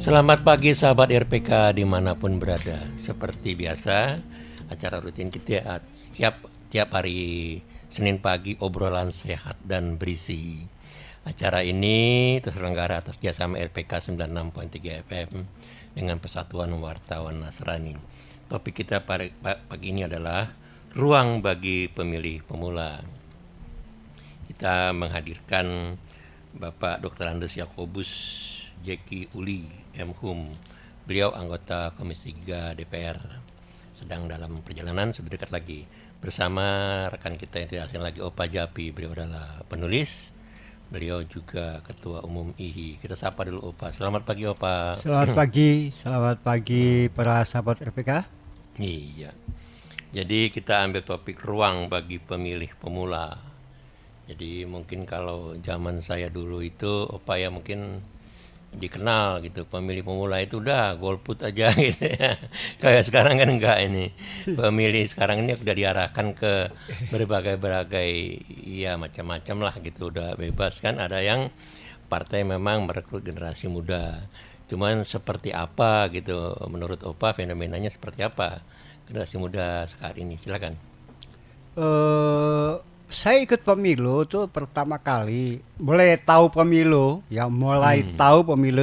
Selamat pagi sahabat RPK dimanapun berada. Seperti biasa, acara rutin kita siap tiap hari Senin pagi obrolan sehat dan berisi. Acara ini terselenggara atas jasama RPK 96.3 FM dengan Persatuan Wartawan Nasrani. Topik kita pagi ini adalah ruang bagi pemilih pemula. Kita menghadirkan Bapak Dr. Andes Yakobus Jeki Uli M.Hum. Beliau anggota Komisi 3 DPR, sedang dalam perjalanan sedekat lagi bersama rekan kita yang tidak asing lagi, Opa Japi. Beliau adalah penulis, beliau juga Ketua Umum IHI. Kita sapa dulu Opa. Selamat pagi Opa. Selamat pagi para sahabat RPK. Iya. Jadi kita ambil topik ruang bagi pemilih pemula. Jadi mungkin kalau zaman saya dulu itu Opa ya mungkin dikenal gitu, pemilih pemula itu udah golput aja gitu ya. Kayak sekarang kan enggak ini. Pemilih sekarang ini udah diarahkan ke berbagai ya macam-macam lah gitu, udah bebas kan. Ada yang partai memang merekrut generasi muda. Cuman seperti apa gitu menurut Opa, fenomenanya seperti apa generasi muda saat ini? Silakan. Saya ikut pemilu tuh pertama kali, mulai tahu pemilu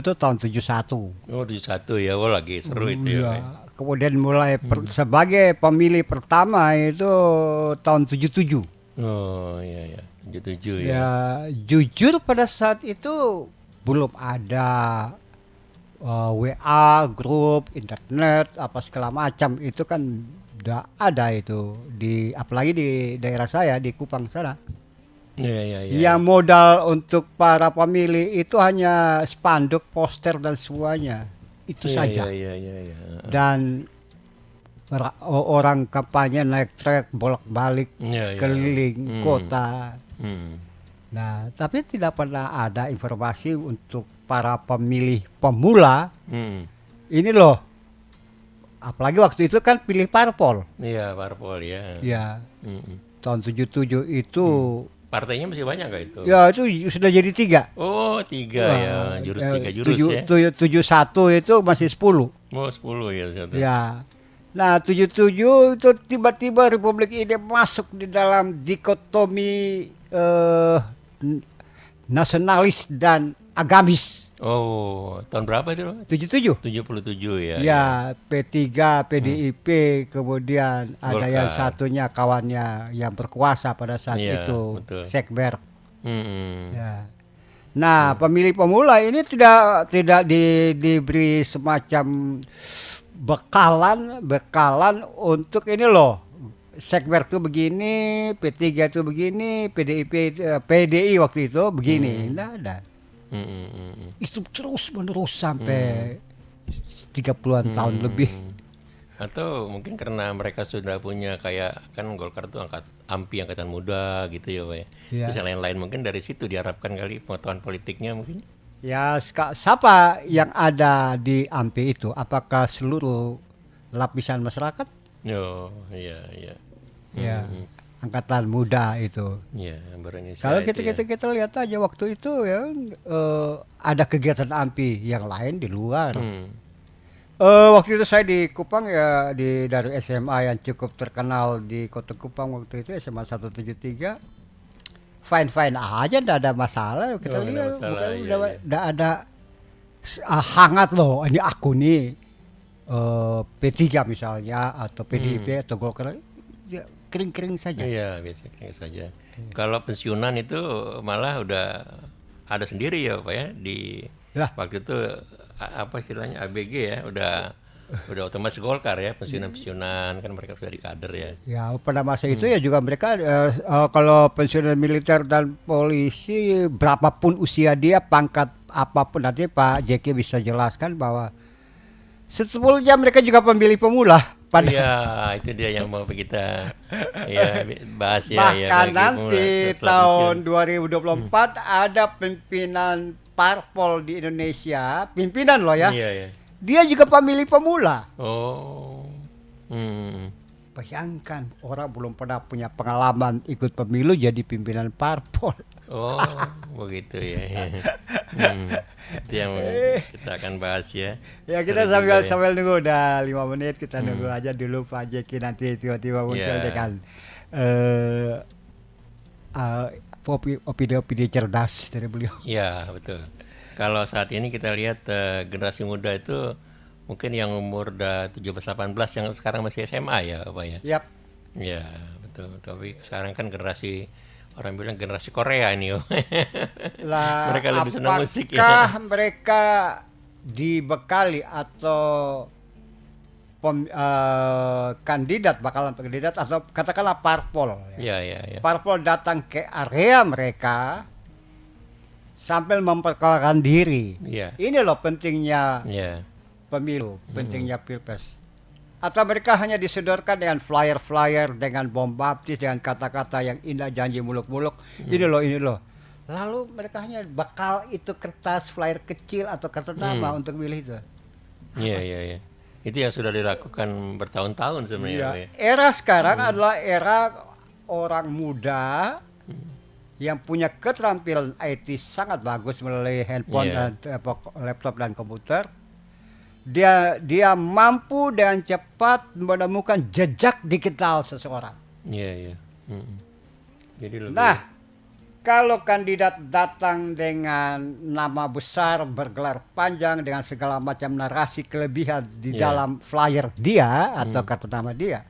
itu tahun 71. Oh, di satu ya, oh lagi seru itu ya. Iya. Kemudian mulai sebagai pemilih pertama itu tahun 77. Oh iya ya, 77 ya. Ya, jujur pada saat itu belum ada WA, grup, internet, apa segala macam itu kan udah ada itu apalagi di daerah saya di Kupang sana. Iya iya iya. Yang modal untuk para pemilih itu hanya spanduk, poster dan semuanya. Itu saja. Iya iya iya. Dan orang kampanye naik trek bolak-balik Iya, iya. keliling kota. Hmm. Nah, tapi tidak pernah ada informasi untuk para pemilih pemula. Hmm. Ini loh. Apalagi waktu itu kan pilih parpol. Iya, parpol ya. Ya, Hmm. tahun 77 itu. Partainya masih banyak gak itu? Ya, itu sudah jadi 3. Oh, 3 ya, jurus 3 jurus ya. 71 itu masih 10. Oh, 10 ya satu. Ya. Nah, 77 itu tiba-tiba Republik ini masuk di dalam dikotomi nasionalis dan agamis. Oh, tahun berapa itu? 77. 77 ya. Ya, P3, PDIP, kemudian ada yang Golkar. satunya kawannya yang berkuasa pada saat Iya, itu, betul. Sekber. Hmm. Ya. Nah, pemilih pemula ini tidak diberi semacam bekalan untuk ini loh. Sekber itu begini, P3 itu begini, PDI waktu itu begini. Nggak ada. Itu terus menerus sampai 30-an tahun lebih. Atau mungkin karena mereka sudah punya kayak kan Golkar tuh AMPI angkatan muda gitu ya Pak ya. Ya. Terus yang lain-lain mungkin dari situ diharapkan kali pengetahuan politiknya mungkin. Ya, siapa yang ada di AMPI itu? Apakah seluruh lapisan masyarakat? Oh iya iya. Ya, angkatan muda itu. Iya, berinisial Kalau itu ya. kita lihat aja waktu itu ya, ada kegiatan AMPI yang lain di luar. Waktu itu saya di Kupang ya, dari SMA yang cukup terkenal di Kota Kupang waktu itu, SMA 173. Fine aja, tidak ada masalah. Kita Oh, nggak lihat masalah, iya, iya. tidak ada hangat loh. Ini aku nih P3 misalnya atau PDIP atau Golkar, ya, kering-kering saja. Iya, biasa kayak saja. Kalau pensiunan itu malah udah ada sendiri ya Pak ya di Lah. waktu itu apa istilahnya ABG ya, udah otomatis Golkar ya, pensiunan kan mereka sudah di kader ya. Ya, pada masa itu ya juga mereka kalau pensiunan militer dan polisi berapapun usia dia, pangkat apapun, nanti Pak Jeki bisa jelaskan bahwa sebetulnya mereka juga pemilih pemula. Iya, itu dia yang mau kita ya bahas ya. Bahkan bagi nanti pemula setelah tahun pensiun. 2024 ada pimpinan parpol di Indonesia, pimpinan loh ya. Iya ya. Dia juga pemilih pemula. Oh. Bayangkan, orang belum pernah punya pengalaman ikut pemilu jadi pimpinan parpol. Oh, begitu ya. Itu yang kita akan bahas ya. Ya kita Seru juga ya. sambil nunggu udah 5 menit, kita nunggu aja dulu Pak Jeki nanti tiba-tiba muncul Ya. dengan eh opini-opini cerdas dari beliau. Ya, betul. Kalau saat ini kita lihat generasi muda itu mungkin yang umur udah 17-18 yang sekarang masih SMA ya, Pak ya. Yap. Ya, betul. Tapi sekarang kan generasi, orang bilang generasi Korea ini. Lah, Mereka lebih senang musik ya. apakah mereka dibekali atau kandidat atau katakanlah parpol ya. Ya. Parpol datang ke area mereka sambil memperkenalkan diri. Ya. Ini loh pentingnya Ya. pemilu, pentingnya pilpres. Atau mereka hanya disodorkan dengan flyer-flyer, dengan bombastis, dengan kata-kata yang indah, janji muluk-muluk. Ini loh. Lalu mereka hanya bakal itu kertas flyer kecil atau kartu nama untuk milih itu. Iya. Itu yang sudah dilakukan bertahun-tahun sebenarnya, Pak ya. Era sekarang adalah era orang muda yang punya keterampilan IT sangat bagus melalui handphone Iya. dan laptop dan komputer. Dia mampu dengan cepat menemukan jejak digital seseorang. Iya. Jadi lebih. Nah, kalau kandidat datang dengan nama besar, bergelar panjang dengan segala macam narasi kelebihan di Iya. dalam flyer dia atau kata nama dia,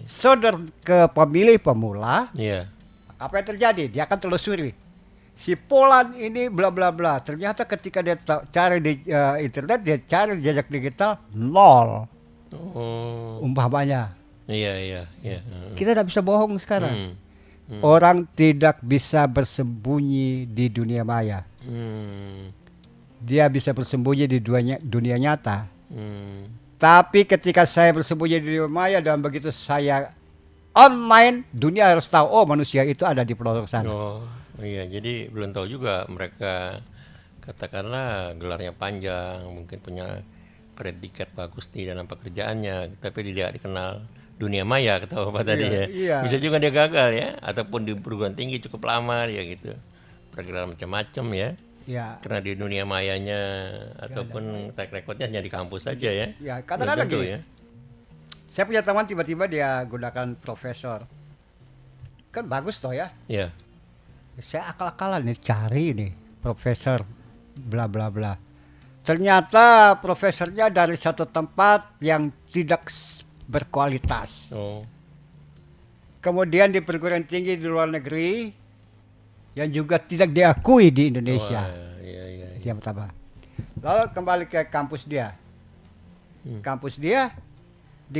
sodor ke pemilih pemula, Iya. apa yang terjadi? Dia akan telusuri. Si Polan ini bla bla bla. Ternyata ketika dia cari di internet, dia cari jejak digital nol. Oh. Umpamanya. Iya. Kita tidak bisa bohong sekarang. Hmm. Orang tidak bisa bersembunyi di dunia maya. Dia bisa bersembunyi di dunia nyata. Tapi ketika saya bersembunyi di dunia maya dan begitu saya online, dunia harus tahu, oh manusia itu ada di pelosok sana. Oh, iya. Jadi belum tahu juga mereka, katakanlah gelarnya panjang, mungkin punya predikat bagus di dalam pekerjaannya, tapi tidak dikenal dunia maya, kata Bapak tadi ya. Iya. Bisa juga dia gagal ya, ataupun di perguruan tinggi cukup lama dia gitu. Pergerakan macam-macam ya. Ya, Karena di dunia mayanya ataupun track recordnya hanya di kampus saja ya. ya Belum katakanlah tentu gini. ya. Saya punya teman tiba-tiba dia gunakan profesor. Kan bagus toh ya. Ya. Saya akal-akalan nih cari nih profesor bla bla bla. Ternyata profesornya dari satu tempat yang tidak berkualitas. Oh. Kemudian di perguruan tinggi di luar negeri yang juga tidak diakui di Indonesia. Wah, iya. Itu yang pertama. Lalu kembali ke kampus dia. Di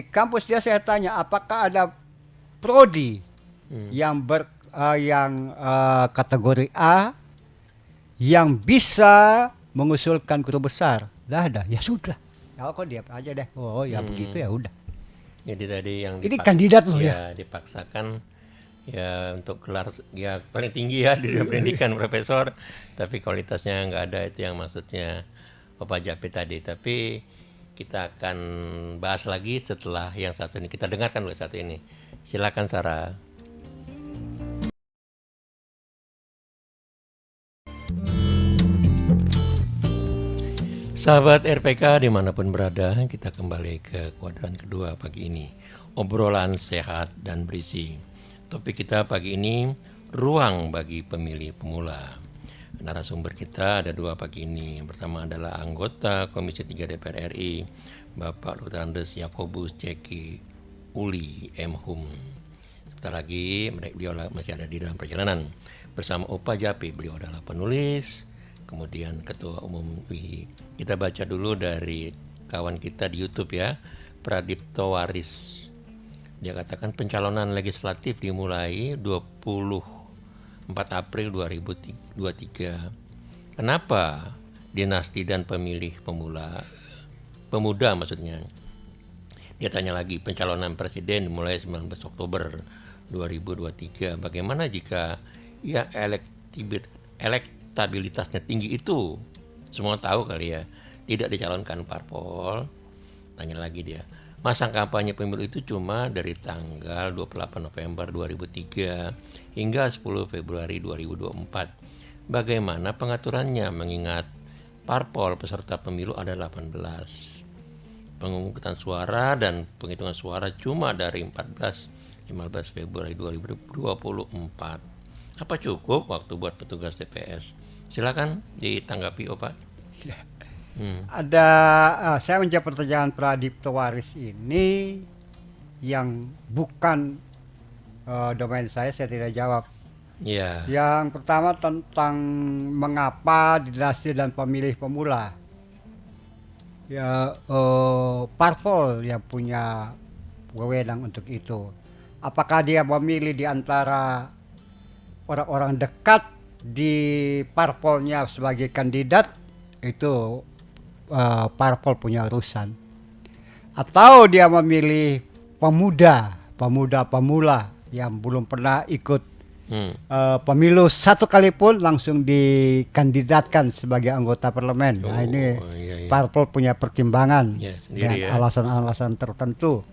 kampus dia saya tanya apakah ada prodi yang kategori A yang bisa mengusulkan guru besar. Dah ada. Ya sudah. Ya kok diam aja deh. Oh ya begitu ya udah. Jadi tadi yang Ini kandidat loh ya, dipaksakan ya untuk gelar ya paling tinggi ya di dunia pendidikan profesor, tapi kualitasnya nggak ada, itu yang maksudnya Bapak Japit tadi. Tapi kita akan bahas lagi setelah yang satu ini. Kita dengarkan dulu satu ini. Silakan Sarah. Sahabat RPK dimanapun berada, kita kembali ke kuadran kedua pagi ini. Obrolan sehat dan berisi. Topik kita pagi ini, ruang bagi pemilih pemula. Narasumber kita ada dua pagi ini. Yang pertama adalah anggota Komisi 3 DPR RI, Bapak Dr. Andes Yakobus Ceki Uli M.Hum. Sebentar lagi beliau masih ada di dalam perjalanan. Bersama Opa Japi, beliau adalah penulis, kemudian Ketua Umum WIHI. Kita baca dulu dari kawan kita di YouTube ya, Pradipto Waris. Dia katakan pencalonan legislatif dimulai 24 April 2023. Kenapa dinasti dan pemilih pemuda maksudnya? Dia tanya lagi, pencalonan presiden dimulai 19 Oktober 2023. Bagaimana jika yang elektabilitasnya tinggi itu, semua tahu kali ya, tidak dicalonkan parpol? Tanya lagi dia, masa kampanye pemilu itu cuma dari tanggal 28 November 2003 hingga 10 Februari 2024. bagaimana pengaturannya mengingat parpol peserta pemilu ada 18. Pemungutan suara dan penghitungan suara cuma dari 15 Februari 2024. Apa cukup waktu buat petugas TPS? Silakan ditanggapi, Pak. Ya. Ada saya menjawab pertanyaan Pradipto Waris ini yang bukan domain saya tidak jawab. Ya. Yang pertama tentang mengapa dinasti dan pemilih pemula. Ya, parpol yang punya wewenang untuk itu. Apakah dia memilih di antara orang-orang dekat di parpolnya sebagai kandidat, itu parpol punya urusan. Atau dia memilih pemula yang belum pernah ikut pemilu satu kali pun langsung dikandidatkan sebagai anggota parlemen. Nah, ini parpol punya pertimbangan dan alasan-alasan tertentu.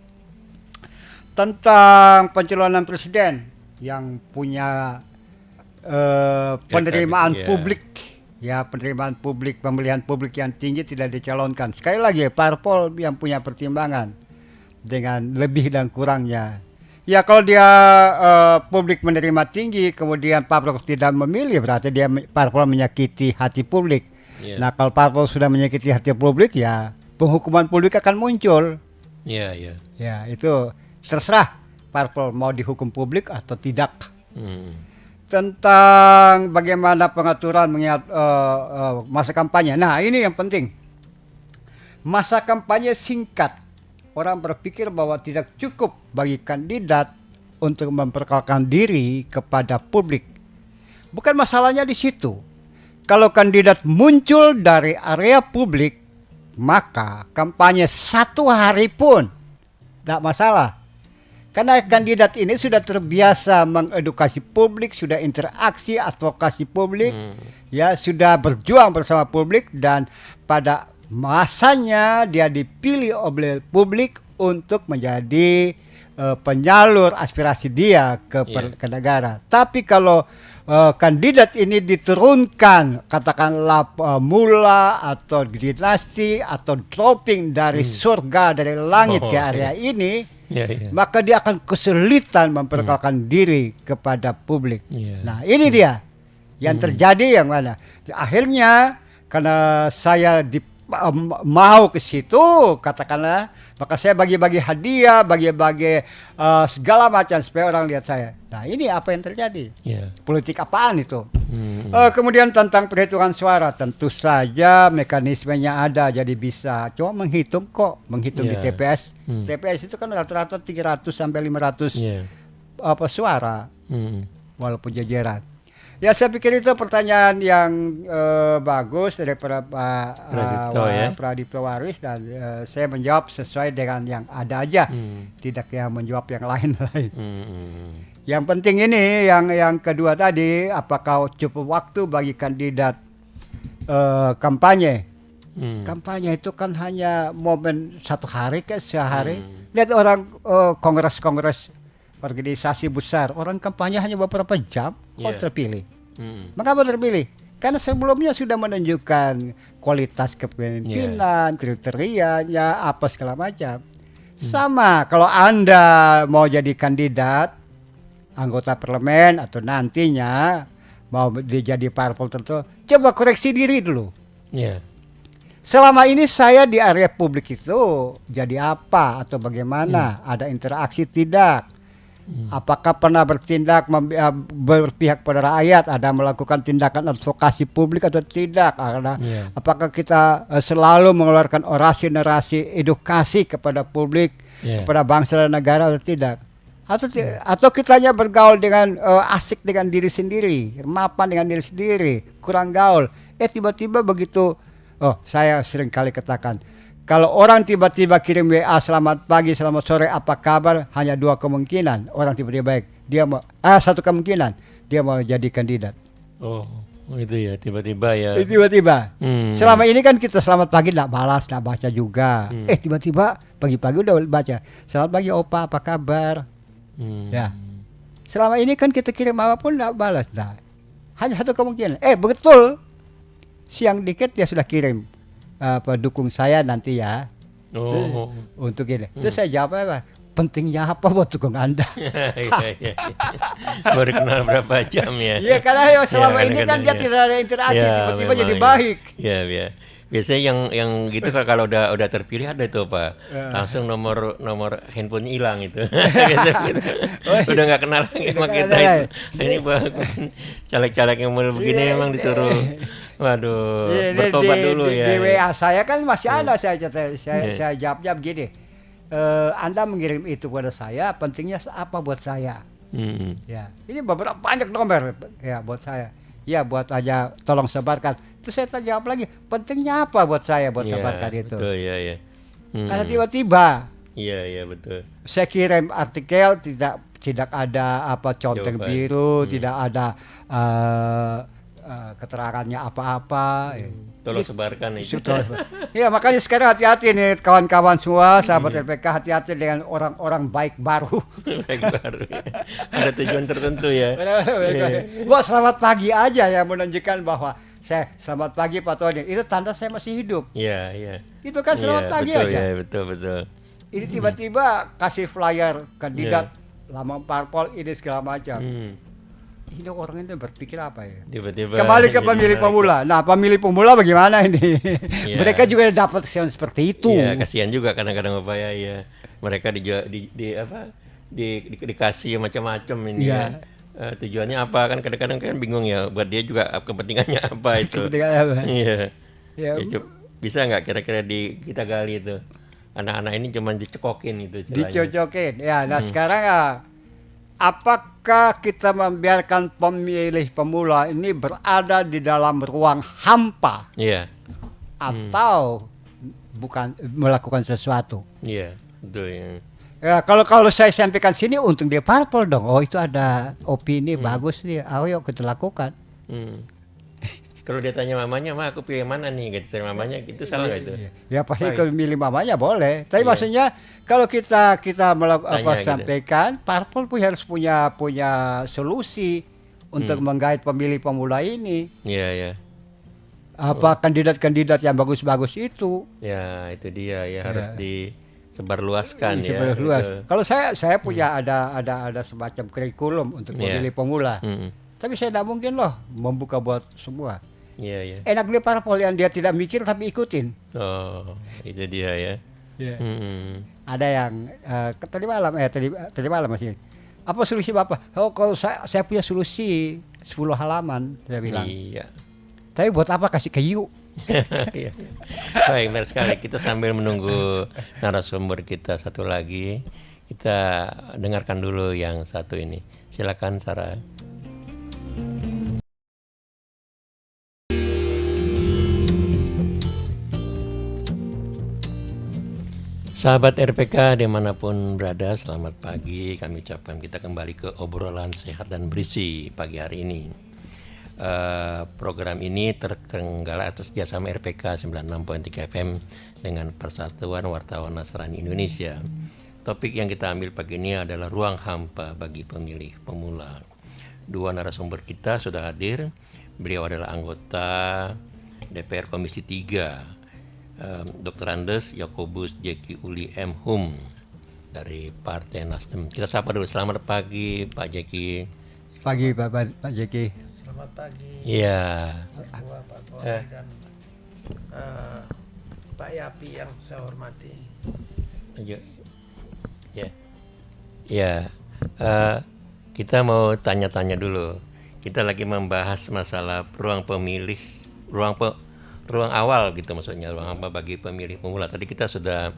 Tentang pencalonan presiden yang punya penerimaan publik, penerimaan publik, pemilihan publik yang tinggi tidak dicalonkan. Sekali lagi, parpol yang punya pertimbangan dengan lebih dan kurangnya. Ya, kalau dia publik menerima tinggi, kemudian parpol tidak memilih, berarti dia parpol menyakiti hati publik. Nah, kalau parpol sudah menyakiti hati publik, ya penghukuman publik akan muncul. Ya, itu terserah parpol mau dihukum publik atau tidak. Tentang bagaimana pengaturan mengingat masa kampanye. Nah, ini yang penting. Masa kampanye singkat. Orang berpikir bahwa tidak cukup bagi kandidat untuk memperkenalkan diri kepada publik. Bukan masalahnya di situ. Kalau kandidat muncul dari area publik, maka kampanye 1 hari pun tidak masalah. Karena kandidat ini sudah terbiasa mengedukasi publik, sudah interaksi, advokasi publik, sudah berjuang bersama publik, dan pada masanya dia dipilih oleh publik untuk menjadi penyalur aspirasi dia ke negara. Tapi kalau kandidat ini diturunkan, katakanlah mula atau dinasti atau dropping dari surga, dari langit ke area ini, maka dia akan kesulitan memperkenalkan diri kepada publik. Nah, ini dia yang terjadi, yang mana akhirnya karena saya mau ke situ, katakanlah, maka saya bagi-bagi hadiah, bagi-bagi segala macam supaya orang lihat saya. Nah, ini apa yang terjadi? Politik apaan itu? Kemudian tentang perhitungan suara, tentu saja mekanismenya ada, jadi bisa cuma menghitung di TPS. TPS itu kan rata-rata 300 sampai 500 suara, walaupun jajaran. Ya, saya pikir itu pertanyaan yang bagus dari Pradipto Waris, dan saya menjawab sesuai dengan yang ada aja, tidak yang menjawab yang lain-lain. Yang penting ini yang kedua tadi, apakah cukup waktu bagi kandidat kampanye? Kampanye itu kan hanya momen 1 hari ke sehari. Lihat orang kongres organisasi besar, orang kampanye hanya beberapa jam, terpilih. Mengapa terpilih? Karena sebelumnya sudah menunjukkan kualitas kepemimpinan, kriterianya, apa segala macam. Sama kalau Anda mau jadi kandidat anggota parlemen atau nantinya mau jadi parpol tertentu, coba koreksi diri dulu. Selama ini saya di area publik itu jadi apa atau bagaimana? Ada interaksi tidak? Apakah pernah bertindak berpihak pada rakyat, ada melakukan tindakan advokasi publik atau tidak? Apakah kita selalu mengeluarkan orasi narasi edukasi kepada publik, kepada bangsa dan negara atau tidak? Atau kita hanya bergaul dengan asik dengan diri sendiri, mapan dengan diri sendiri, kurang gaul. Tiba-tiba begitu, saya sering kali katakan, kalau orang tiba-tiba kirim WA selamat pagi, selamat sore, apa kabar, hanya 2 kemungkinan. Orang tiba-tiba baik, dia mau 1 kemungkinan, dia mau jadi kandidat. Itu ya, tiba-tiba ya. Tiba-tiba. Selama ini kan kita selamat pagi enggak balas, enggak baca juga. Tiba-tiba pagi-pagi udah baca. Selamat pagi Opa, apa kabar? Ya. Selama ini kan kita kirim apapun enggak balas. Nah, Hanya satu kemungkinan. Betul. Siang dikit dia sudah kirim dukung saya nanti ya. Terus, untuk ini. Terus saya jawab apa? Pentingnya apa buat dukung Anda? Iya. Baru kenal berapa jam ya? Iya, karena selama Ya, ini kan kadang-kadang dia ya. tidak ada interaksi, Ya, tiba-tiba memang jadi ya. baik. Iya. Biasanya yang gitu kalau udah terpilih ada itu Pak. Ya. Langsung nomor handphonenya hilang itu. Biasanya gitu. Udah nggak kenal lagi sama nggak kita kenal itu. Ini caleg-caleg yang model begini Iya, emang disuruh waduh, Iya, bertobat dulu di ya. WA saya kan masih ada, saya jawab gini. Anda mengirim itu pada saya, pentingnya apa buat saya? Hmm. Ya, ini beberapa banyak nomor ya buat saya. Ya, buat aja tolong sebarkan. Terus saya jawab lagi, pentingnya apa buat saya buat Iya, sebarkan itu? betul ya. Karena tiba-tiba Iya betul. saya kirim artikel, tidak ada apa conteng Jawaban. biru, tidak ada keterangannya apa-apa. Tolong sebarkan itu. Iya, makanya sekarang hati-hati nih kawan-kawan semua, sahabat LPK, hati-hati dengan orang-orang baik baru. Baik baru. Ada tujuan tertentu ya. Gua selamat pagi aja yang menunjukkan bahwa saya selamat pagi Pak Tony, itu tanda saya masih hidup. Iya. Itu kan selamat pagi betul, aja. Ya, betul. Ini tiba-tiba kasih flyer kandidat lama parpol ini segala macam. Ini orang itu berpikir apa ya? Tiba-tiba Kembali ke jadi pemilih menarik. pemula. Nah, pemilih pemula bagaimana ini? Iya. Mereka juga dapat yang seperti itu. Iya, kasihan juga kadang-kadang upaya ya. Mereka dikasih macam-macam ini Iya. ya. Tujuannya apa kan kadang-kadang kan bingung ya buat dia juga kepentingannya apa itu. Kepentingan apa? Iya. Ya, Bisa nggak kira-kira kita gali itu anak-anak ini cuma dicekokin itu celahnya. dicocokin. Ya, nah sekarang apakah kita membiarkan pemilih pemula ini berada di dalam ruang hampa Iya. atau bukan melakukan sesuatu? Iya, betul ya. Ya, kalau saya sampaikan sini untung dia parpol dong. Oh, itu ada opini bagus nih. Ayo kita lakukan. Kalau dia tanya mamanya, "Ma, aku pilih mana nih?" gitu. Saya mamanya itu salah nggak itu? Ya pasti Baik. kalau milih mamanya boleh. Tapi Iya. maksudnya kalau kita Tanya gitu. sampaikan, parpol pun harus punya solusi untuk menggait pemilih pemula ini. Iya. Apa kandidat-kandidat yang bagus-bagus itu Ya, itu dia ya harus disebarluaskan ya. sebenarnya luas. Betul. Kalau saya punya ada semacam kurikulum untuk Iya. pemilih pemula. Mm-mm. Tapi saya tidak mungkin loh membuka buat semua. Iya. Enak beli parpol yang dia tidak mikir tapi ikutin. Oh, itu dia ya. Iya. Mm-mm. Ada yang tadi malam masih. Apa solusi Bapak? Oh, kalau saya punya solusi 10 halaman, saya bilang. Iya. Tapi buat apa kasih kayu? Iya. Baik, benar sekali. Kita sambil menunggu narasumber kita satu lagi, kita dengarkan dulu yang satu ini. Silakan Sarah. Sahabat RPK dimanapun berada, selamat pagi. Kami ucapkan kita kembali ke obrolan sehat dan berisi pagi hari ini. Program ini terkenggala atas jasama RPK 96.3 FM dengan Persatuan Wartawan Nasrani Indonesia. Topik yang kita ambil pagi ini adalah ruang hampa bagi pemilih pemula. Dua narasumber kita sudah hadir. Beliau adalah anggota DPR Komisi 3, Dr. Andes Yakobus Jeki Uli M. Hum dari Partai Nasdem. Kita sapa dulu. Selamat pagi Pak Jeki. Pagi Pak Jeki. Selamat pagi. Iya. Ketua Pak Tony dan Pak Yapi yang saya hormati. Ya. Kita mau tanya-tanya dulu. Kita lagi membahas masalah ruang pemilih, ruang awal gitu maksudnya, ruang apa bagi pemilih pemula. Tadi kita sudah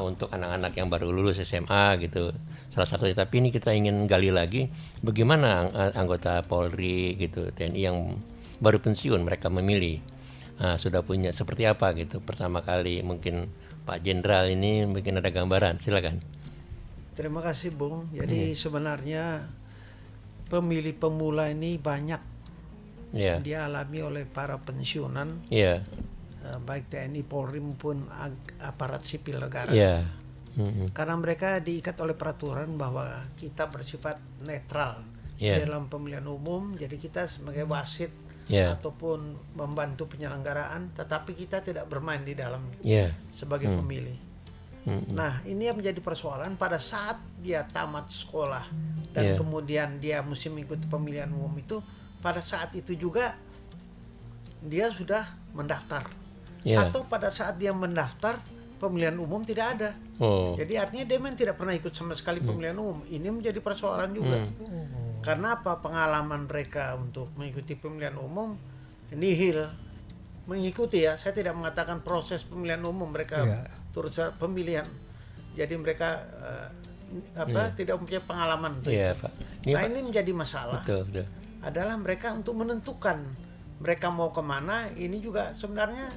untuk anak-anak yang baru lulus SMA gitu salah satunya, tapi ini kita ingin gali lagi bagaimana anggota Polri gitu, TNI yang baru pensiun mereka memilih sudah punya seperti apa gitu pertama kali. Mungkin Pak Jenderal ini mungkin ada gambaran, silakan. Terima kasih Bung. Jadi sebenarnya pemilih pemula ini banyak Iya. dialami oleh para pensiunan, Iya. baik TNI, Polri maupun aparat sipil negara. Iya. Karena mereka diikat oleh peraturan bahwa kita bersifat netral, dalam pemilihan umum. Jadi kita sebagai wasit ataupun membantu penyelenggaraan, tetapi kita tidak bermain di dalam sebagai pemilih. Nah, ini yang menjadi persoalan pada saat dia tamat sekolah dan kemudian dia mesti mengikuti pemilihan umum itu, pada saat itu juga dia sudah mendaftar. Atau pada saat dia mendaftar pemilihan umum tidak ada. Jadi artinya dia memang tidak pernah ikut sama sekali pemilihan umum. Ini menjadi persoalan juga. Karena apa? Pengalaman mereka untuk mengikuti pemilihan umum nihil. Mengikuti ya, saya tidak mengatakan proses pemilihan umum mereka turut pemilihan. Jadi mereka tidak mempunyai pengalaman untuk itu. Pak. Ini menjadi masalah. Betul. Adalah mereka untuk menentukan mereka mau kemana. Ini juga sebenarnya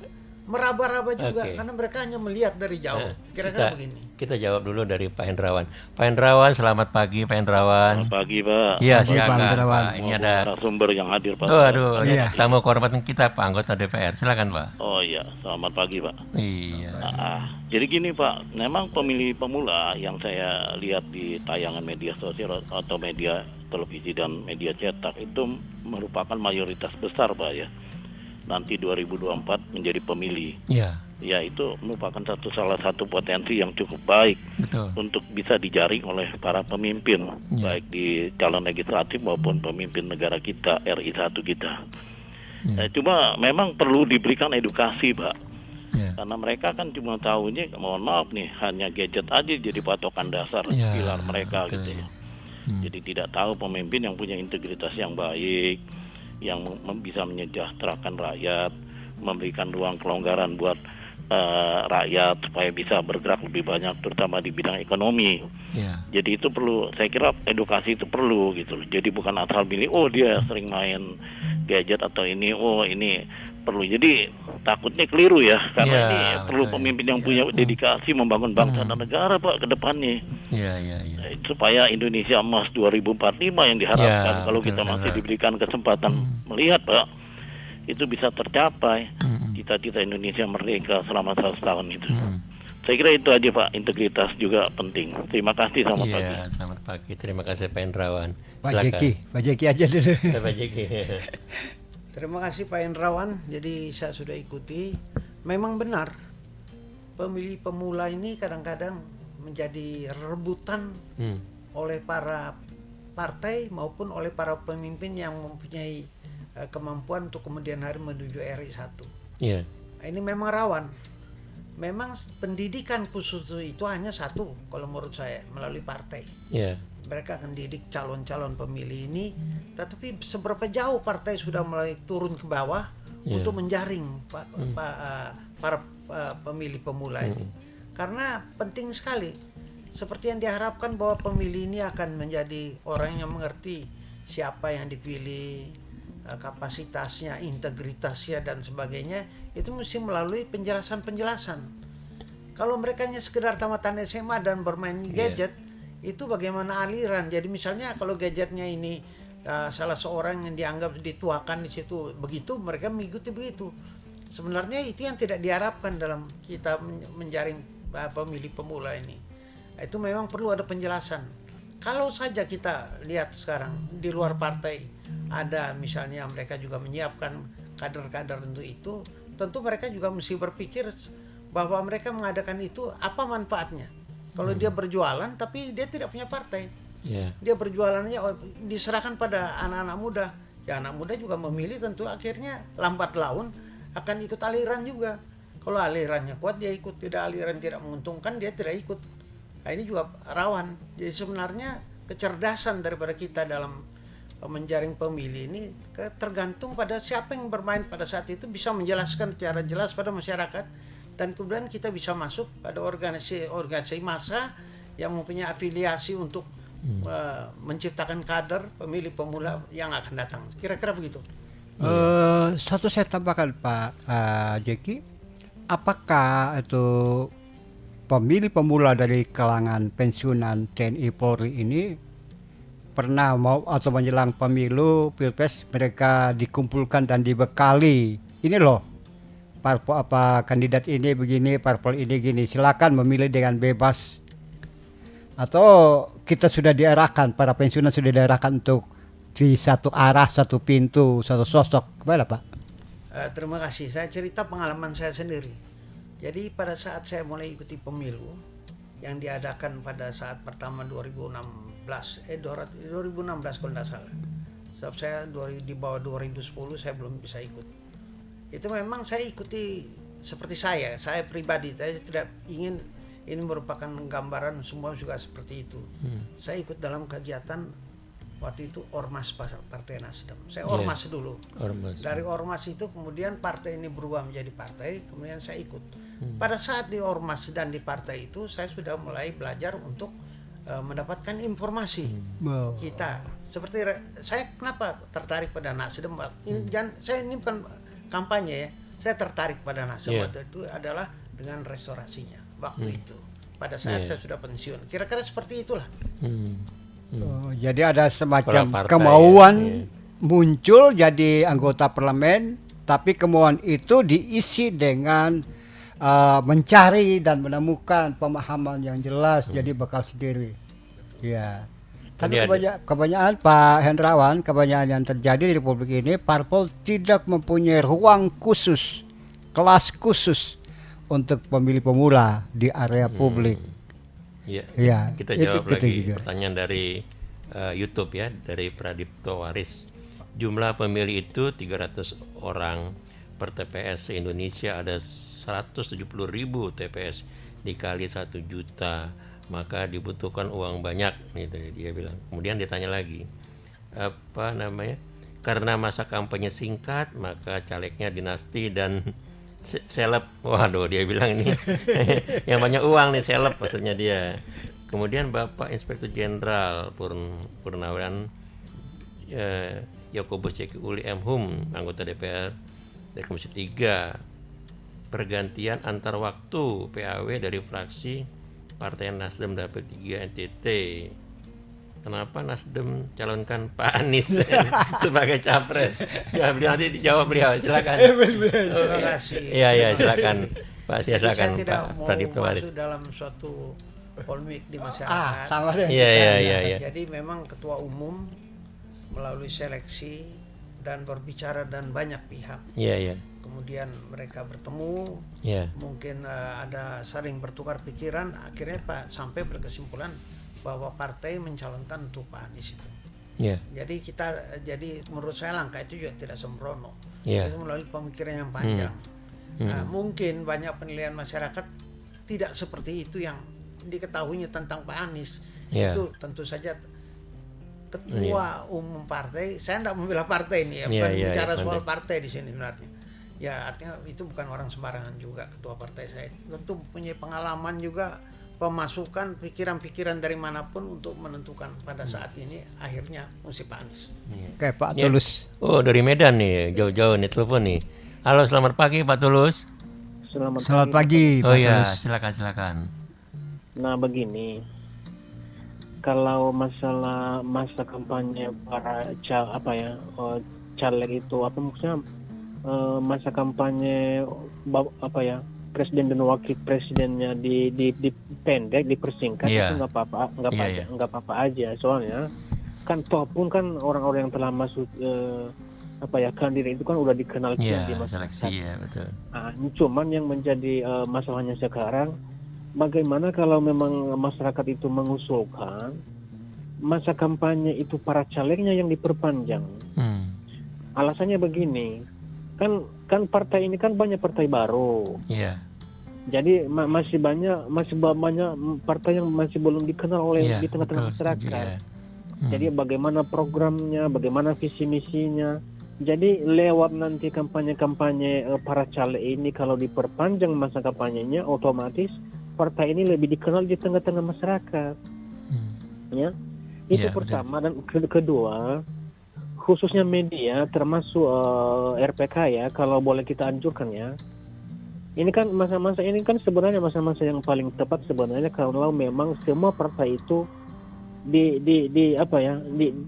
meraba-raba juga karena mereka hanya melihat dari jauh. Kira-kira begini. Kita jawab dulu dari Pak Hendrawan. Pak Hendrawan, selamat pagi Pak Hendrawan. Selamat pagi Pak. Iya, silakan Pak. Ini ada narasumber yang hadir Pak. Tamu kehormatan kita Pak anggota DPR. Silakan Pak. Oh iya, selamat pagi Pak. Iya. Jadi gini Pak, memang pemilih pemula yang saya lihat di tayangan media sosial atau media televisi dan media cetak itu merupakan mayoritas besar Pak ya. Nanti 2024 menjadi pemilih. Ya itu merupakan salah satu potensi yang cukup baik untuk bisa dijaring oleh para pemimpin, baik di calon legislatif maupun pemimpin negara kita, RI 1 kita. Cuma memang perlu diberikan edukasi Pak, karena mereka kan cuma tahunya, mohon maaf nih, hanya gadget aja jadi patokan dasar pilar mereka gitu. Jadi tidak tahu pemimpin yang punya integritas yang baik, yang bisa menyejahterakan rakyat, memberikan ruang kelonggaran buat rakyat supaya bisa bergerak lebih banyak, terutama di bidang ekonomi. Jadi itu perlu, saya kira edukasi itu perlu gitu. Jadi bukan asal pilih, oh dia sering main gadget atau ini, oh ini perlu. Jadi takutnya keliru ya, karena ini perlu pemimpin yang punya dedikasi membangun bangsa dan negara Pak ke depannya. Supaya Indonesia Emas 2045 yang diharapkan, kalau kita masih diberikan kesempatan melihat Pak, itu bisa tercapai cita-cita Indonesia merdeka selama 100 tahun itu. Saya kira itu aja Pak, integritas juga penting. Terima kasih, selamat pagi. Selamat pagi, terima kasih Pak Hendrawan. Pak Jeki aja dulu. Pak Jeki. Terima kasih Pak Hendrawan. Jadi saya sudah ikuti. Memang benar, pemilih pemula ini kadang-kadang menjadi rebutan oleh para partai maupun oleh para pemimpin yang mempunyai kemampuan untuk kemudian hari menuju RI 1. Ini memang rawan. Memang pendidikan khusus itu hanya satu kalau menurut saya, melalui partai. Mereka akan didik calon-calon pemilih ini, tetapi seberapa jauh partai sudah mulai turun ke bawah untuk menjaring para pemilih pemula ini. Karena penting sekali, seperti yang diharapkan bahwa pemilih ini akan menjadi orang yang mengerti siapa yang dipilih, kapasitasnya, integritasnya dan sebagainya, itu mesti melalui penjelasan-penjelasan. Kalau mereka hanya sekedar tamatan SMA dan bermain gadget, itu bagaimana aliran? Jadi misalnya kalau gadgetnya ini salah seorang yang dianggap dituakan di situ begitu, mereka mengikuti begitu. Sebenarnya itu yang tidak diharapkan dalam kita menjaring pemilih pemula ini. Itu memang perlu ada penjelasan. Kalau saja kita lihat sekarang di luar partai ada misalnya mereka juga menyiapkan kader-kader untuk itu, tentu mereka juga mesti berpikir bahwa mereka mengadakan itu apa manfaatnya. Kalau dia berjualan tapi dia tidak punya partai, dia berjualannya diserahkan pada anak-anak muda. Ya anak muda juga memilih, tentu akhirnya lambat laun akan ikut aliran juga. Kalau alirannya kuat dia ikut, tidak aliran tidak menguntungkan dia tidak ikut. Nah, ini juga rawan. Jadi sebenarnya kecerdasan daripada kita dalam menjaring pemilih ini tergantung pada siapa yang bermain pada saat itu, bisa menjelaskan secara jelas pada masyarakat, dan kemudian kita bisa masuk pada organisasi massa yang mempunyai afiliasi untuk menciptakan kader pemilih pemula yang akan datang. Kira-kira begitu. Satu saya tambahkan Pak Jeki, apakah itu pemilih pemula dari kalangan pensiunan TNI Polri ini pernah mau atau menjelang pemilu Pilpres mereka dikumpulkan dan dibekali, ini loh parpol apa kandidat ini begini, parpol ini gini, silakan memilih dengan bebas, atau kita sudah diarahkan, para pensiunan sudah diarahkan untuk di satu arah, satu pintu, satu sosok. Gimana Pak? Terima kasih. Saya cerita pengalaman saya sendiri. Jadi pada saat saya mulai ikuti pemilu yang diadakan pada saat pertama 2016 kalau tidak salah. Sebab saya di bawah 2010 saya belum bisa ikut. Itu memang saya ikuti seperti saya pribadi. Saya tidak ingin ini merupakan gambaran semua juga seperti itu. Saya ikut dalam kegiatan waktu itu Ormas Partai Nasdem. Saya Ormas dulu. Dari Ormas itu kemudian partai ini berubah menjadi partai, kemudian saya ikut. Pada saat di Ormas dan di partai itu saya sudah mulai belajar untuk mendapatkan informasi kita. Seperti saya kenapa tertarik pada Nasdem? Saya ini bukan kampanye ya. Saya tertarik pada Nasdem waktu itu adalah dengan restorasinya waktu itu. Pada saat saya sudah pensiun. Kira-kira seperti itulah. Jadi ada semacam kemauan muncul jadi anggota parlemen, tapi kemauan itu diisi dengan mencari dan menemukan pemahaman yang jelas, jadi bakal sendiri. Ya. Tapi kebanyakan Pak Hendrawan, kebanyakan yang terjadi di Republik ini, parpol tidak mempunyai ruang khusus, kelas khusus untuk pemilih pemula di area publik. Ya, kita jawab lagi pertanyaan dari YouTube ya, dari Pradipto Waris. Jumlah pemilih itu 300 orang per TPS. Se-Indonesia ada 170.000 TPS, dikali 1 juta, maka dibutuhkan uang banyak, gitu dia bilang. Kemudian ditanya lagi, karena masa kampanye singkat, maka calegnya dinasti dan seleb. Waduh, dia bilang ini yang banyak uang nih, seleb maksudnya dia. Kemudian Bapak Inspektur Jenderal Purnawan Yakobus Ceki Uli M. Hum, anggota DPR dari Komisi 3, pergantian antar waktu PAW dari fraksi Partai Nasdem dapat 3 NTT. Kenapa Nasdem calonkan Pak Anies sebagai capres? Ya, beliau nanti dijawab beliau. Silakan. Terima kasih. Iya, silakan Pak. Silakan. Saya tidak Pak mau Pradipto Waris. masuk dalam suatu polemik di masyarakat. Sama deh. Iya. Jadi memang ketua umum melalui seleksi dan berbicara dan banyak pihak. Iya. Kemudian mereka bertemu, mungkin ada saling bertukar pikiran, akhirnya Pak sampai berkesimpulan bahwa partai mencalonkan untuk Pak Anies itu. Jadi menurut saya langkah itu juga tidak sembrono. Itu melalui pemikiran yang panjang. Mungkin banyak penilaian masyarakat tidak seperti itu yang diketahuinya tentang Pak Anies. Itu tentu saja ketua umum partai. Saya tidak membela partai ini ya, bukan bicara soal partai di sini sebenarnya. Ya, artinya itu bukan orang sembarangan juga ketua partai saya. Tentu punya pengalaman juga, pemasukan pikiran-pikiran dari manapun untuk menentukan pada saat ini akhirnya mesti Pak Anies. Oke, Pak Tulus. Oh, dari Medan nih, jauh-jauh nih telepon nih. Halo, selamat pagi Pak Tulus. Selamat pagi Pak Tulus. Silakan. Nah, begini. Kalau masalah masa kampanye para caleg itu maksudnya masa kampanye presiden dan wakil presidennya di pendek, dipersingkat, itu nggak apa-apa aja. Soalnya kan toh pun kan orang-orang yang telah masuk kandidat itu kan udah dikenal di masyarakat. Seleksi ya, betul. Nah, cuman yang menjadi masalahnya sekarang, bagaimana kalau memang masyarakat itu mengusulkan masa kampanye itu para calegnya yang diperpanjang. Alasannya begini, kan partai ini kan banyak partai baru. Jadi masih banyak partai yang masih belum dikenal oleh di tengah-tengah masyarakat. Jadi bagaimana programnya, bagaimana visi misinya. Jadi lewat nanti kampanye para caleg ini, kalau diperpanjang masa kampanyenya, otomatis partai ini lebih dikenal di tengah-tengah masyarakat. Itu pertama. Dan kedua, khususnya media termasuk RPK ya, kalau boleh kita anjurkan ya. Ini kan masa-masa ini kan sebenarnya masa-masa yang paling tepat sebenarnya kalau memang semua partai itu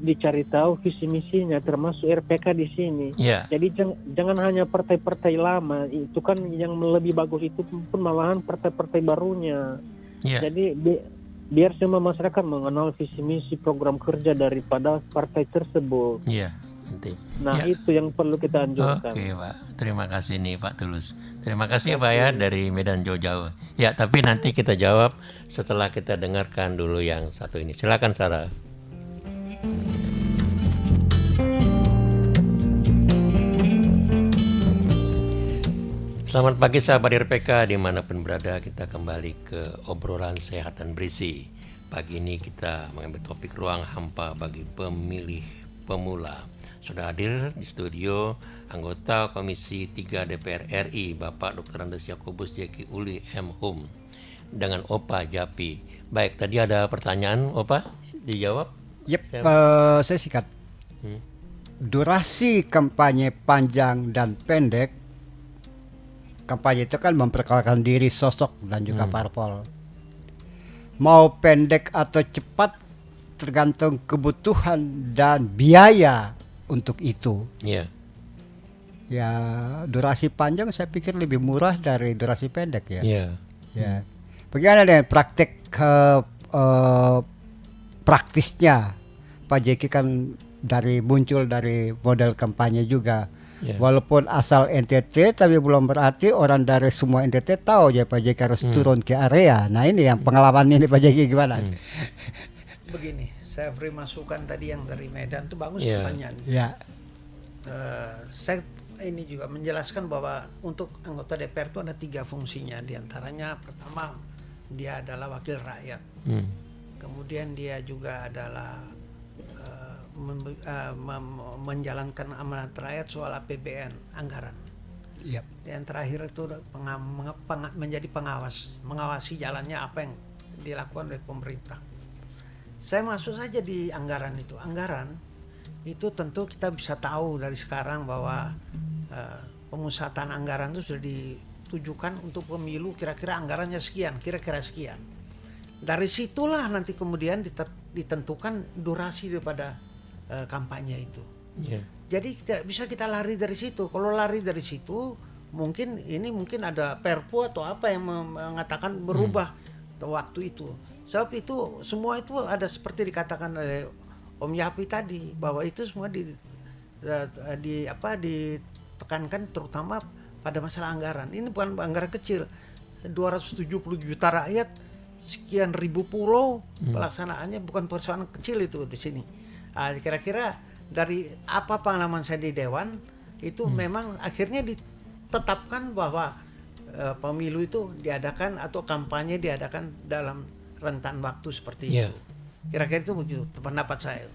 dicari tahu visi misinya, termasuk RPK di sini. Jadi jangan hanya partai-partai lama, itu kan yang lebih bagus itu pun malahan partai-partai barunya. Jadi biar semua masyarakat mengenal visi misi program kerja daripada partai tersebut. Iya, nanti. Nah, Ya. itu yang perlu kita anjurkan. Oke, Pak. Terima kasih nih Pak Tulus. Terima kasih ya Pak ya dari Medan jauh-jauh. Ya, tapi nanti kita jawab setelah kita dengarkan dulu yang satu ini. Silakan Sarah. Selamat pagi sahabat RPK dimanapun berada, kita kembali ke obrolan sehat dan berisi. Pagi ini kita mengambil topik ruang hampa bagi pemilih pemula. Sudah hadir di studio anggota Komisi 3 DPR RI Bapak Dr. Andes Yakobus Jeki Uli M. Hum dengan Opa Japi. Baik, tadi ada pertanyaan Opa, dijawab? Yep, Saya- saya sikat. Durasi kampanye panjang dan pendek. Kampanye itu kan memperkenalkan diri, sosok dan juga parpol. Mau pendek atau cepat tergantung kebutuhan dan biaya untuk itu. Iya. Ya, durasi panjang saya pikir lebih murah dari durasi pendek ya. Iya. Ya. Bagaimana dengan praktek praktisnya? Pak Jeki kan muncul dari model kampanye juga. Ya. Walaupun asal NTT, tapi belum berarti orang dari semua NTT tahu ya Pak Jeki harus turun ke area. Nah ini yang pengalaman ini Pak Jeki gimana? Begini, saya beri masukan tadi yang dari Medan itu bagus Iya. pertanyaan. Ya, Saya ini juga menjelaskan bahwa untuk anggota DPR itu ada 3 fungsinya. Di antaranya pertama dia adalah wakil rakyat. Kemudian dia juga adalah menjalankan amanat rakyat soal APBN, anggaran. Yap. Dan terakhir itu menjadi mengawasi jalannya apa yang dilakukan oleh pemerintah. Saya masuk saja di anggaran itu. Anggaran itu tentu kita bisa tahu dari sekarang bahwa pemusatan anggaran itu sudah ditujukan untuk pemilu, kira-kira anggarannya sekian, kira-kira sekian. Dari situlah nanti kemudian ditentukan durasi daripada kampanye itu. Iya. Jadi tidak bisa kita lari dari situ. Kalau lari dari situ, mungkin ada perpu atau apa yang mengatakan berubah waktu itu. Sebab itu semua itu ada seperti dikatakan oleh Om Yapi tadi, bahwa itu semua ditekankan terutama pada masalah anggaran. Ini bukan anggaran kecil. 270 juta rakyat, sekian ribu pulau, pelaksanaannya bukan persoalan kecil itu di sini. Kira-kira dari apa pengalaman saya di Dewan itu memang akhirnya ditetapkan bahwa pemilu itu diadakan atau kampanye diadakan dalam rentan waktu seperti Iya. itu. Kira-kira itu begitu pendapat saya.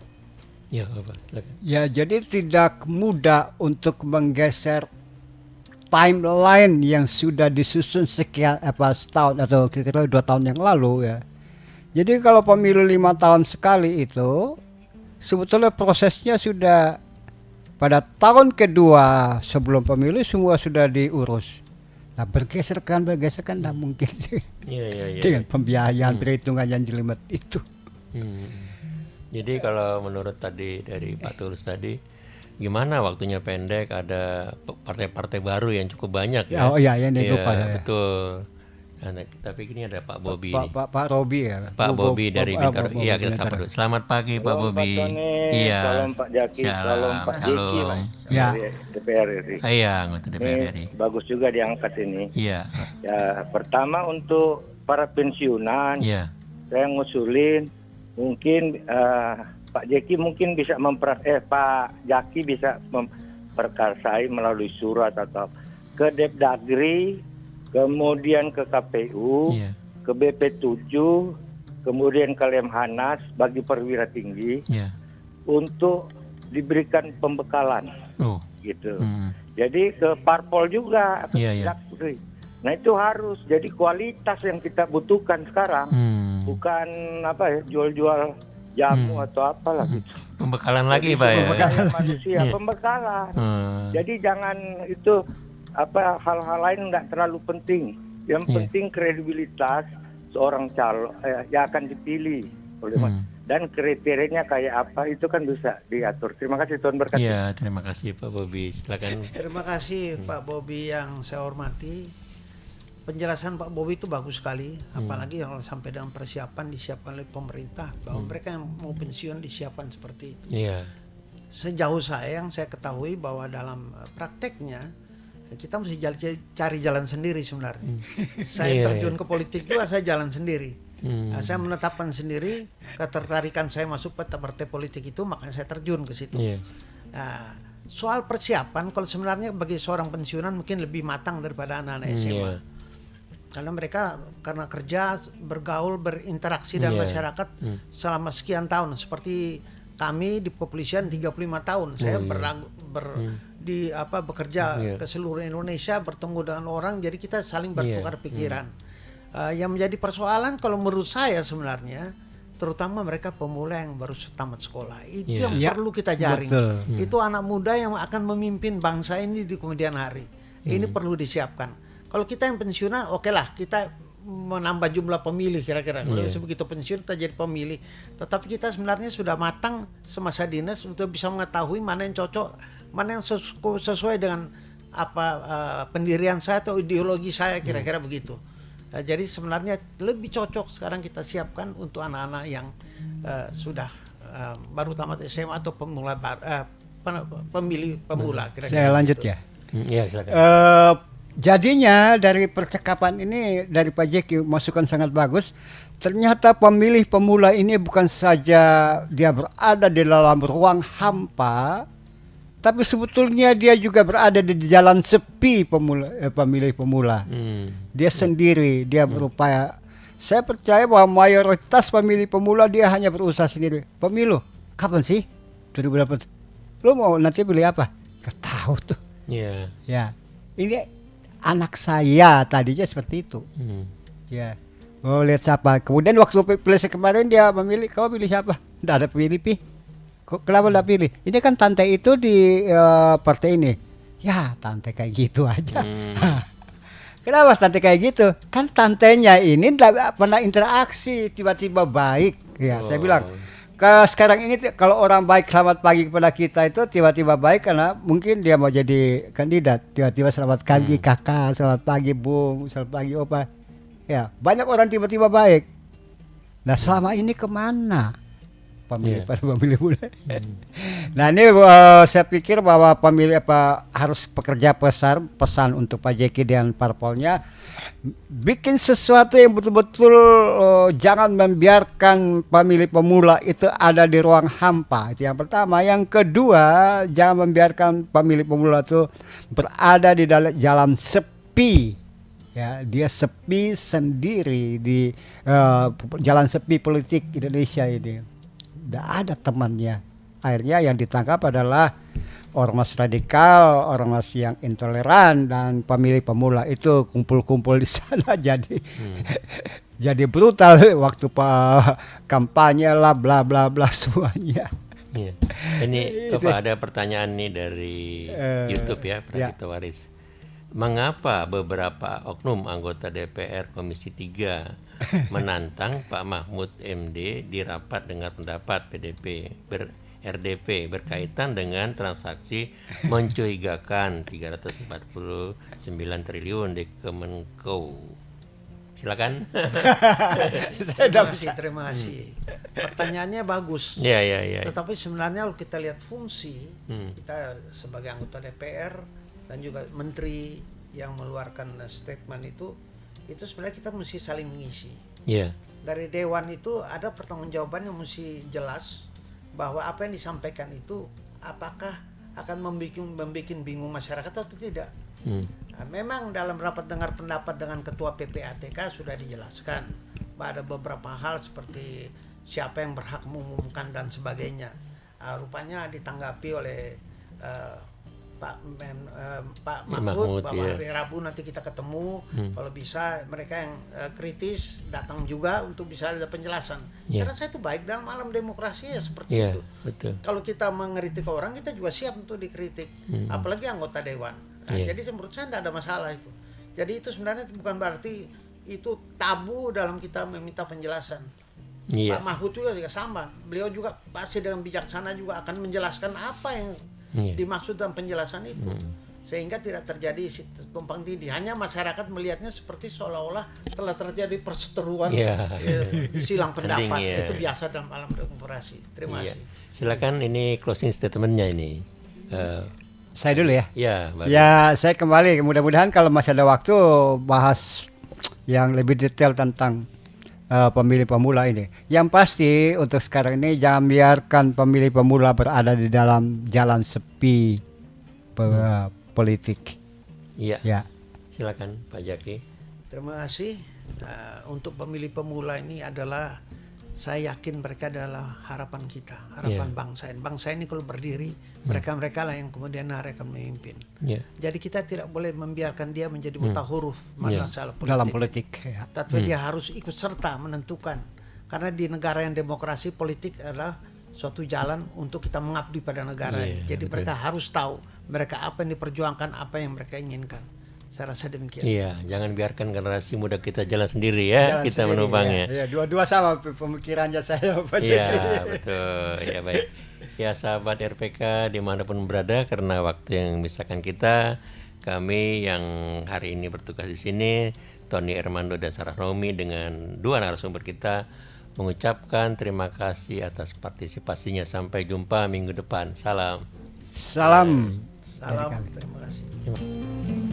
Ya, Bapak. Silakan. ya jadi tidak mudah untuk menggeser timeline yang sudah disusun setahun atau kira-kira 2 tahun yang lalu ya. Jadi kalau pemilu 5 tahun sekali itu sebetulnya prosesnya sudah pada tahun kedua sebelum pemilu semua sudah diurus. Nah bergeser kan tidak mungkin sih Iya. dengan pembiayaan perhitungan yang jelimet itu. Jadi kalau menurut tadi dari Pak Tulus tadi, gimana waktunya pendek, ada partai-partai baru yang cukup banyak ya? Oh iya, ini Iya, lupa saya. betul. Nah, tapi ini ada Pak Bobi nih. Pak Robi ya. Pak Bobi dari Bintaro. Iya, kita sapa dulu. Selamat pagi Pak Bobi. Iya. Salam Pak Jaki, salam Pak Jeki, Shalom. Ya. dari DPR RI. Iya, anggota DPR RI. Ini bagus juga diangkat ini. Iya. Ya, pertama untuk para pensiunan, Iya. saya ngusulin mungkin Pak Jeki mungkin bisa Pak Jaki bisa memperkarsai melalui surat atau ke Depdagri, kemudian ke KPU, Iya. ke BP7, kemudian ke Lemhanas bagi perwira tinggi Iya. untuk diberikan pembekalan Oh. gitu. Hmm. Jadi ke parpol juga. Iya, iya. Nah itu harus jadi kualitas yang kita butuhkan sekarang, bukan jual-jual jamu atau apalah gitu. Pembekalan lagi Pak ya. Pembekalan manusia, Iya. pembekalan. Hmm. Jadi jangan itu hal-hal lain nggak terlalu penting. Yang Iya. penting kredibilitas seorang calon yang akan dipilih oleh dan kriterianya kayak apa itu kan bisa diatur. Terima kasih Tuhan berkati. Iya, terima kasih Pak Bobi. Silakan. Terima kasih Pak Bobi yang saya hormati. penjelasan Pak Bobi itu bagus sekali, apalagi kalau sampai dengan persiapan disiapkan oleh pemerintah bahwa mereka yang mau pensiun disiapkan seperti itu. Iya. Sejauh yang saya ketahui bahwa dalam prakteknya kita mesti cari jalan sendiri sebenarnya. Saya terjun ke politik juga, saya jalan sendiri. Nah, saya menetapkan sendiri ketertarikan saya masuk partai politik itu, makanya saya terjun ke situ. Nah, soal persiapan, kalau sebenarnya bagi seorang pensiunan mungkin lebih matang daripada anak-anak SMA. Karena mereka karena kerja, bergaul, berinteraksi dengan masyarakat selama sekian tahun. Seperti kami di kepolisian 35 tahun. Saya bekerja ke seluruh Indonesia, bertemu dengan orang, jadi kita saling bertukar pikiran. Yang menjadi persoalan kalau menurut saya sebenarnya, terutama mereka pemula yang baru tamat sekolah, itu yang perlu kita jaring. Itu anak muda yang akan memimpin bangsa ini di kemudian hari. Ini perlu disiapkan. Kalau kita yang pensiunan, oke lah, kita menambah jumlah pemilih kira-kira. Kalau begitu pensiun kita jadi pemilih. Tetapi kita sebenarnya sudah matang semasa dinas untuk bisa mengetahui mana yang cocok, mana yang sesuai dengan pendirian saya atau ideologi saya, kira-kira begitu. Jadi sebenarnya lebih cocok sekarang kita siapkan untuk anak-anak yang sudah baru tamat SMA atau pemilih pemula. Kira-kira saya lanjut begitu. ya. Iya, silakan. Jadinya dari percakapan ini dari Pak Jeki masukan sangat bagus. Ternyata pemilih pemula ini bukan saja dia berada di dalam ruang hampa, tapi sebetulnya dia juga berada di jalan sepi pemilih pemula. Dia sendiri, dia berupaya. Saya percaya bahwa mayoritas pemilih pemula dia hanya berusaha sendiri. Pemilu, kapan sih? 2020. Lo mau nanti pilih apa? Gak tahu tuh. Iya. Ya, ini anak saya tadinya seperti itu. Ya, mau lihat siapa. Kemudian waktu pilih kemarin dia memilih, kau pilih siapa? Tidak ada pilih pi. Kenapa tidak pilih? Ini kan tante itu di partai ini. Ya, tante kayak gitu aja. Kenapa tante kayak gitu? Kan tantenya ini tidak pernah interaksi, tiba-tiba baik. Ya, saya bilang. Sekarang ini kalau orang baik selamat pagi kepada kita itu tiba-tiba baik karena mungkin dia mau jadi kandidat. Tiba-tiba selamat pagi kakak, selamat pagi bung, selamat pagi opa. Ya, banyak orang tiba-tiba baik. Nah, selama ini kemana pemilih muda? Nah, ini saya pikir bahwa pemilih harus pekerja pesan untuk Pak Jeki dan parpolnya, bikin sesuatu yang betul-betul jangan membiarkan pemilih pemula itu ada di ruang hampa. Itu yang pertama. Yang kedua, jangan membiarkan pemilih pemula itu berada di dalam jalan sepi. Ya, dia sepi sendiri di jalan sepi politik Indonesia ini. Tidak ada temannya. Akhirnya yang ditangkap adalah ormas radikal, ormas yang intoleran, dan pemilih pemula itu kumpul-kumpul di sana jadi brutal waktu kampanye lah bla bla bla semuanya. Iya. Ini ada pertanyaan nih dari YouTube ya, Pradipta Waris. Mengapa beberapa oknum anggota DPR Komisi 3 menantang Pak Mahfud MD di rapat dengar pendapat PDP RDP berkaitan dengan transaksi mencurigakan 349 triliun di Kemenko? Silakan. Terima kasih. Pertanyaannya bagus. Iya. Tetapi sebenarnya kalau kita lihat fungsi kita sebagai anggota DPR dan juga menteri yang mengeluarkan statement itu sebenarnya kita mesti saling mengisi. Iya. Dari dewan itu ada pertanggungjawaban yang mesti jelas bahwa apa yang disampaikan itu apakah akan membuat bingung masyarakat atau tidak. Nah, memang dalam rapat dengar pendapat dengan Ketua PPATK sudah dijelaskan bahwa ada beberapa hal seperti siapa yang berhak mengumumkan dan sebagainya. Rupanya ditanggapi oleh Pak Mahfud bahwa hari Rabu nanti kita ketemu, kalau bisa mereka yang kritis datang juga untuk bisa ada penjelasan. Karena saya itu baik dalam alam demokrasi ya seperti itu. Betul. Kalau kita mengkritik orang, kita juga siap untuk dikritik, apalagi anggota dewan. Nah, jadi menurut saya tidak ada masalah itu. Jadi itu sebenarnya bukan berarti itu tabu dalam kita meminta penjelasan. Pak Mahfud juga sama, beliau juga pasti dengan bijaksana juga akan menjelaskan apa yang dimaksud dalam penjelasan itu. sehingga tidak terjadi tumpang tindih. Hanya masyarakat melihatnya seperti seolah-olah telah terjadi perseteruan, silang pendapat. Itu biasa dalam alam demokrasi. Terima kasih. Silakan, ini closing statementnya ini. Saya dulu ya. Baru. Ya, saya kembali. Mudah-mudahan kalau masih ada waktu bahas yang lebih detail tentang pemilih pemula ini. Yang pasti untuk sekarang ini jangan biarkan pemilih pemula berada di dalam jalan sepi politik. Iya. Ya. Silakan Pak Jaki. Terima kasih. Untuk pemilih pemula ini adalah, saya yakin mereka adalah harapan kita, harapan bangsa. Bangsa ini kalau berdiri, mereka-mereka lah yang kemudian hari akan memimpin. Jadi kita tidak boleh membiarkan dia menjadi buta huruf masalah politik. Dalam politik. Ya. Tapi dia harus ikut serta menentukan. Karena di negara yang demokrasi, politik adalah suatu jalan untuk kita mengabdi pada negara. Jadi mereka harus tahu mereka apa yang diperjuangkan, apa yang mereka inginkan. Saya rasa demikian. Iya, jangan biarkan generasi muda kita jalan sendiri ya, kita menumpangnya. Iya, dua-dua sama pemikirannya saya, Pak Jaki. Iya, betul. Ya, baik. Ya, sahabat RPK dimanapun berada, karena waktu yang memisahkan kita, kami yang hari ini bertugas di sini, Tony Ermando dan Sarah Romi, dengan dua narasumber kita, mengucapkan terima kasih atas partisipasinya. Sampai jumpa minggu depan. Salam. Salam. Salam. Terima kasih.